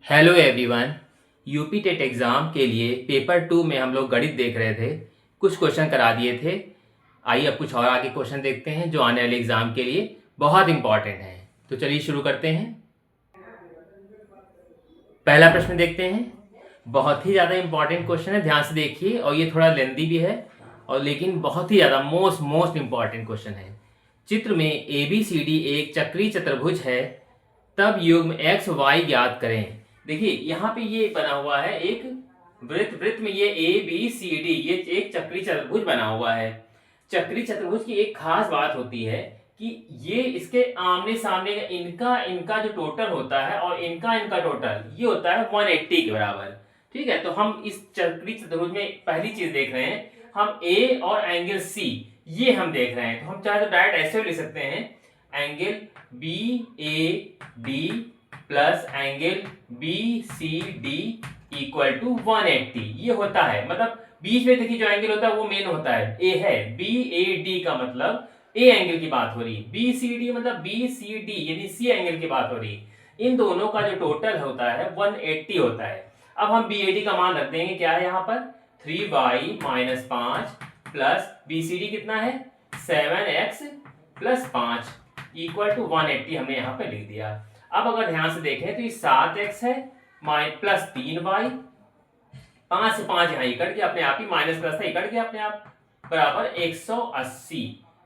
Hello everyone. UP TET exam के लिए paper 2 में हम लोग गणित देख रहे थे। कुछ क्वेश्चन करा दिए थे। आइए अब कुछ और आगे क्वेश्चन देखते हैं जो आने वाले एग्ज़ाम के लिए बहुत इंपॉर्टेंट हैं। तो चलिए शुरू करते हैं। पहला प्रश्न देखते हैं। बहुत ही ज़्यादा इंपॉर्टेंट क्वेश्चन है, ध्यान से देखिए। और ये थोड़ा लेंदी भी है और लेकिन बहुत ही ज़्यादा मोस्ट इंपॉर्टेंट क्वेश्चन है। चित्र में ए बी सी डी एक चक्रीय चतुर्भुज है, तब युग्म एक्स वाई ज्ञात करें। देखिए यहाँ पे ये बना हुआ है एक वृत्त। वृत्त में ये ए बी सी डी ये एक चक्रीय चतुर्भुज बना हुआ है। चक्रीय चतुर्भुज की एक खास बात होती है कि ये इसके आमने सामने इनका इनका जो टोटल होता है और इनका इनका टोटल ये होता है 180 के बराबर। ठीक है, तो हम इस चक्रीय चतुर्भुज में पहली चीज देख रहे हैं, हम ए और एंगल सी ये हम देख रहे हैं। तो हम चाहे तो डायरेक्ट ऐसे लिख सकते हैं, angle B A D plus angle B C D equal to 180। ये होता है, मतलब बीच में देखिए जो एंगल होता है वो मेन होता है, ए है। बी ए डी का मतलब ए एंगल की बात हो रही, बी सी डी मतलब बी सी डी यानी सी एंगल की बात हो रही। इन दोनों का जो टोटल होता है 180 होता है। अब हम बी ए डी का मान रख देंगे, क्या है यहाँ पर 3y minus 5 plus B C D कितना है 7x प्लस 5 इक्वल टू 180 हमने यहाँ पे लिख दिया। अब अगर ध्यान से देखें तो ये 7x है प्लस 3y, 5 से 5 यहाँ कट गया अपने आप ही, माइनस प्लस था कट गया अपने आप, बराबर 180।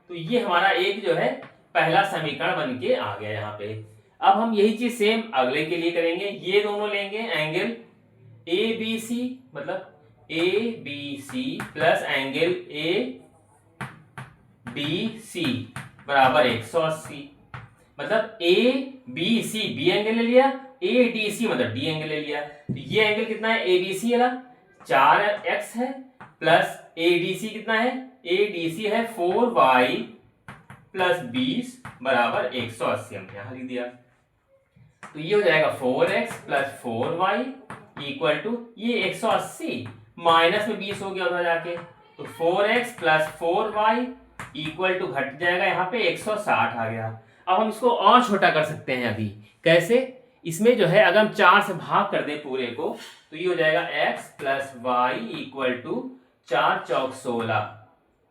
तो ये हमारा एक जो है पहला समीकरण बन के आ गया यहाँ पे। अब हम यही चीज सेम अगले के लिए करेंगे। ये दोनों लेंगे एंगल ए बी सी, मतलब A B C plus angle A B C बराबर 180। मतलब A B C B angle ले लिया, ए डी सी मतलब डी एंगल ले लिया। तो ये एंगल कितना है ए बी सी वाला 4x है प्लस ए डी सी कितना है, ए डी सी है 4y प्लस 20 बराबर 180 हमने यहाँ लिख दिया। तो ये हो जाएगा 4x plus 4y equal to ये 180 माइनस में 20 हो गया उधर जाके, तो 4x plus 4y equal to घट जाएगा यहाँ पे 160 आ गया। अब हम इसको और छोटा कर सकते हैं। अभी कैसे, इसमें जो है अगर हम 4 से भाग कर दें पूरे को तो ये हो जाएगा x plus Y equal to 4 चौक 16,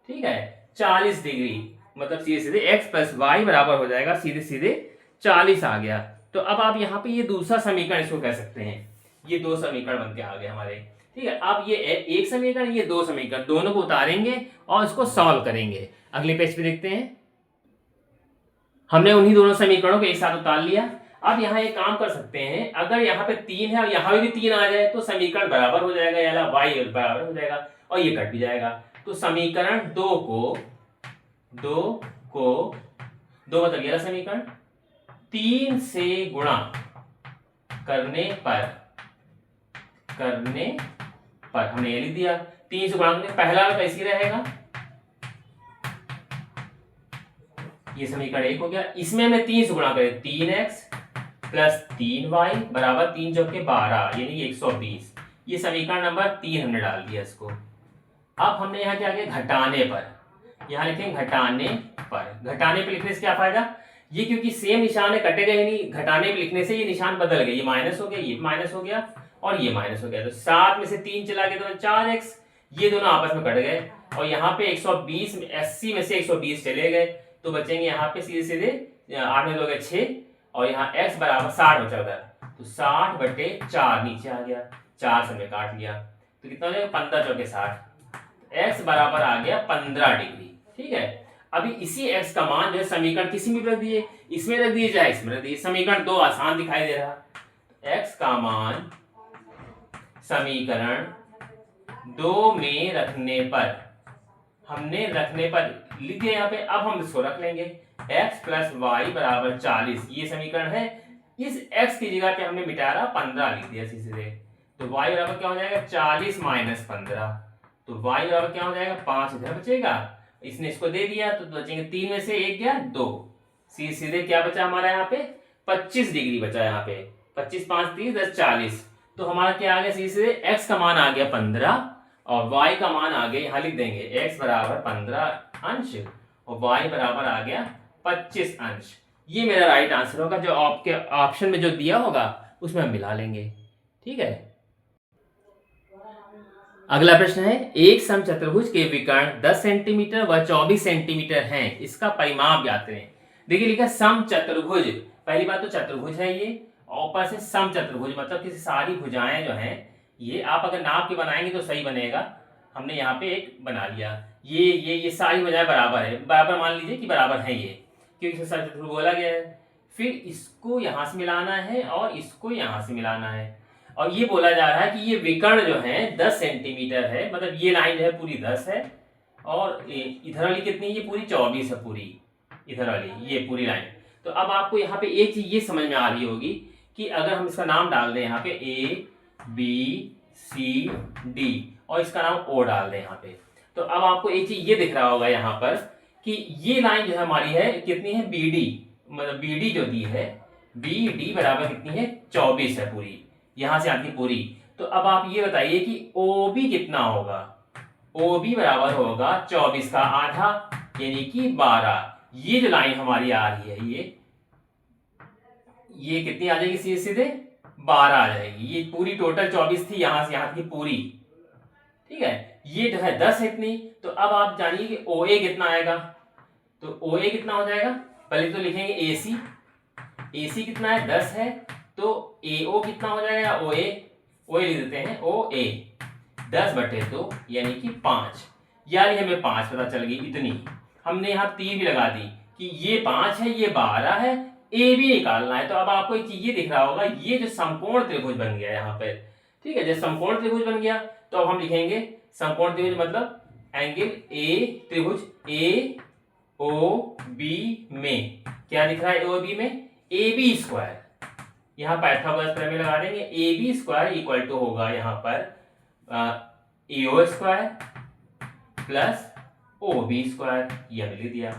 ठीक है 40 डिग्री, मतलब सीधे सीधे x प्लस वाई बराबर हो जाएगा सीधे सीधे 40 आ गया। तो अब आप यहाँ पे ये दूसरा समीकरण इसको कह सकते हैं। ये दो समीकरण बन के आ गए हमारे, ठीक है। अब ये एक समीकरण, ये दो समीकरण, दोनों को उतारेंगे और इसको सॉल्व करेंगे। अगले पेज पे देखते हैं। हमने उन्हीं दोनों समीकरणों को एक साथ उतार लिया। अब यहाँ एक काम कर सकते हैं, अगर यहाँ पे 3 है और यहाँ भी 3 आ जाए तो समीकरण बराबर हो जाएगा, यानी y बराबर हो जाएगा और ये कट भी जाएगा। तो समीकरण दो मतलब ये समीकरण 3 से गुणा करने पर हमने ये लिख दिया। 3 से गुणा करने पहला कैसी रहेगा, ये समीकरण 1 हो गया। इसमें हमने 3 से गुणा करें 3x प्लस 3y बराबर 3 चौके 12 यानी 120। ये समीकरण नंबर 3 हमने डाल दिया इसको। अब हमने यहाँ क्या किया, घटाने पर, यहाँ लिखेंगे घटाने पर लिखने से क्या फायदा, ये क्योंकि सेम निशान है कटेगा ही नहीं, घटाने पे लिखने से ये निशान बदल गए, ये माइनस हो गया, ये माइनस हो गया और ये माइनस हो गया। तो 7 में से 3 चला गया तो 4x, ये दोनों आपस में कट गए और यहाँ पे 120 में 80 में से 120 चले गए, तो बचेंगे यहाँ पे सीधे सीधे 8 में लोगे 6 और यहाँ x बराबर 60 बचा उधर, तो 60/4 नीचे आ गया, 4 से हमने काट लिया तो कितना हो जाएगा 15 चौके 60, x बराबर आ गया 15 डिग्री, ठीक है। अभी इसी x का मान जो है समीकरण किसी में रख दिए, इसमें रख दिए चाहे इसमें रख दिए, समीकरण 2 आसान दिखाई दे रहा। x का मान समीकरण 2 में रखने पर, हमने रखने पर लिख दिया यहाँ पे। अब हम इसको रख लेंगे x प्लस वाई बराबर 40, ये समीकरण है। इस x की जगह पे हमने मिटा रहा 15 लिख दिया सीधे, तो y बराबर क्या हो जाएगा 40 माइनस 15, तो y बराबर क्या हो जाएगा 5 इधर बचेगा, इसने इसको दे दिया तो बचेंगे 3 में से 1 गया 2, सीधे क्या बचा हमारा यहाँ पे 25 डिग्री बचा यहाँ पे, 25 5 30 10 40। तो हमारा क्या आ गया सीधे x का मान आ गया 15 और y का मान आ गया, यहाँ लिख देंगे x बराबर 15 अंश और y बराबर आ गया 25 अंश। ये मेरा राइट आंसर होगा। जो आपके ऑप्शन में जो दिया होगा उसमें हम मिला लेंगे। ठीक है। अगला प्रश्न है, एक समचतुर्भुज के विकर्ण 10 सेंटीमीटर व 24 सेंटीमीटर हैं, इसका परिमाप ज्ञात करें। देखिए लिखा समचतुर्भुज, पहली बात तो चतुर्भुज है ये, और ऊपर से समचतुर्भुज मतलब कि सारी भुजाएं जो हैं ये आप अगर नाप के बनाएंगे तो सही बनेगा। हमने यहाँ पे एक बना लिया, ये सारी भुजाएं बराबर है, बराबर मान लीजिए कि बराबर है ये, क्योंकि इसे समचतुर्भुज बोला गया है। फिर इसको यहाँ से मिलाना है और इसको यहाँ से मिलाना है, और ये बोला जा रहा है कि ये विकर्ण जो है 10 सेंटीमीटर है, मतलब ये लाइन जो है पूरी 10 है, और इधर वाली कितनी, ये पूरी 24 है, पूरी इधर वाली ये पूरी लाइन। तो अब आपको यहाँ पे एक चीज ये समझ में आ रही होगी कि अगर हम इसका नाम डाल दें यहाँ पे ABCD और इसका नाम O डाल दें यहाँ पे, तो अब आपको एक चीज ये दिख रहा होगा यहाँ पर कि ये लाइन जो है हमारी है कितनी है, BD, मतलब BD जो दी है, BD बराबर कितनी है, 24 है पूरी, यहां से आती पूरी। तो अब आप ये बताइए कि OB कितना होगा। OB बराबर होगा 24 का आधा यानी कि 12। ये जो लाइन हमारी आ रही है ये कितनी आ जाएगी, सीधे सीधे 12 आ जाएगी। ये पूरी टोटल 24 थी, यहां से यहां की पूरी। ठीक है, ये जो है 10 है इतनी। तो अब आप जानिए कि OA कितना आएगा। तो OA कितना हो जाएगा, पहले तो लिखेंगे AC, AC कितना है 10 है, तो AO कितना हो जाएगा, OA लिख देते हैं, OA 10/2 यानी कि 5, यानी हमें 5 पता चल गई इतनी। हमने यहाँ 3 भी लगा दी कि ये 5 है, ये 12 है, AB निकालना है। तो अब आपको एक चीज ये दिख रहा होगा, ये जो समकोण त्रिभुज बन गया यहाँ पे। ठीक है, जब समकोण त्रिभुज बन गया तो अब हम लिखेंगे समकोण त्रिभुज मतलब एंगल A त्रिभुज AOB में क्या दिख रहा है, AOB में AB²। यहाँ पाइथागोरस प्रमेय लगा देंगे, AB² इक्वल टू होगा यहाँ पर AO² प्लस OB², ये हमने लिख दिया।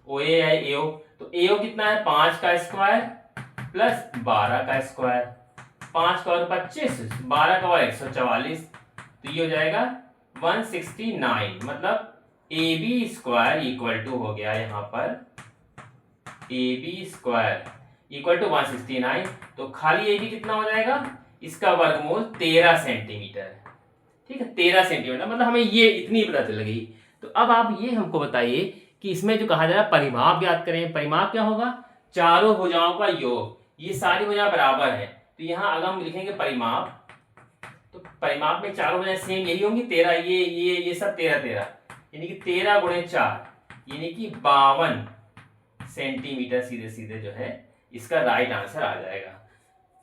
OA है AO, तो AO कितना है, 5 का स्क्वायर प्लस 12 का स्क्वायर, 5 का और 25, 12 का और 144, तो ये हो जाएगा 169। मतलब AB² इक्वल टू हो गया यहाँ पर AB² इक्वल टू 169। तो खाली AB कितना हो जाएगा, इसका वर्गमूल 13 सेंटीमीटर। ठीक है, 13 सेंटीमीटर, मतलब हमें ये इतनी पता चल गई। तो अब आप ये हमको बताइए कि इसमें जो कहा जा रहा है परिमाप ज्ञात करें। परिमाप क्या होगा, चारों भुजाओं का योग, ये सारी भुजाएं बराबर है, तो यहाँ अगर हम लिखेंगे परिमाप, तो परिमाप में चारों भुजाएं सेम यही होंगी, 13, ये सब 13 यानी कि 13 × 4 यानी कि 52 सेंटीमीटर सीधे सीधे जो है इसका राइट आंसर आ जाएगा।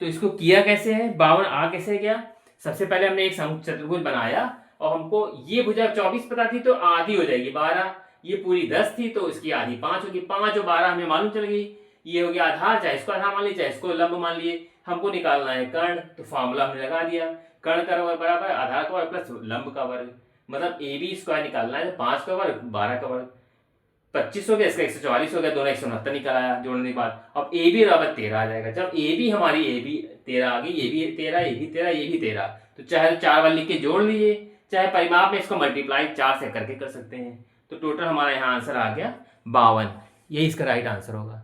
तो इसको किया कैसे है, 52 आ कैसे गया। सबसे पहले हमने एक समचतुर्भुज बनाया और हमको ये भुजा 24 पता थी, तो आधी हो जाएगी 12, ये पूरी 10 थी तो इसकी आधी 5 होगी, 5 और 12 हमें मालूम चल गई। ये हो गया आधार, चाहे इसको आधार मान लीजिए चाहे इसको लंब मान लिए। हमको निकालना है कर्ण, तो फॉर्मूला हमने लगा दिया, कर्ण का वर्ग बराबर आधार का वर्ग प्लस लंब का वर्ग, मतलब AB² निकालना है, 5 का वर्ग 12 का वर्ग, 25 हो गया, इसका 144 हो गया, दोनों 169 निकल आया जोड़ने के बाद। अब AB बराबर 13 आ जाएगा। जब AB हमारी AB 13 आ गई, ये भी 13, ये भी 13, ये भी 13, तो चाहे 4 वाले लिख के जोड़ लीजिए, चाहे परिमाप में इसको मल्टीप्लाई 4 से करके कर सकते हैं। तो टोटल हमारा यहाँ आंसर आ गया 52, यही इसका राइट आंसर होगा।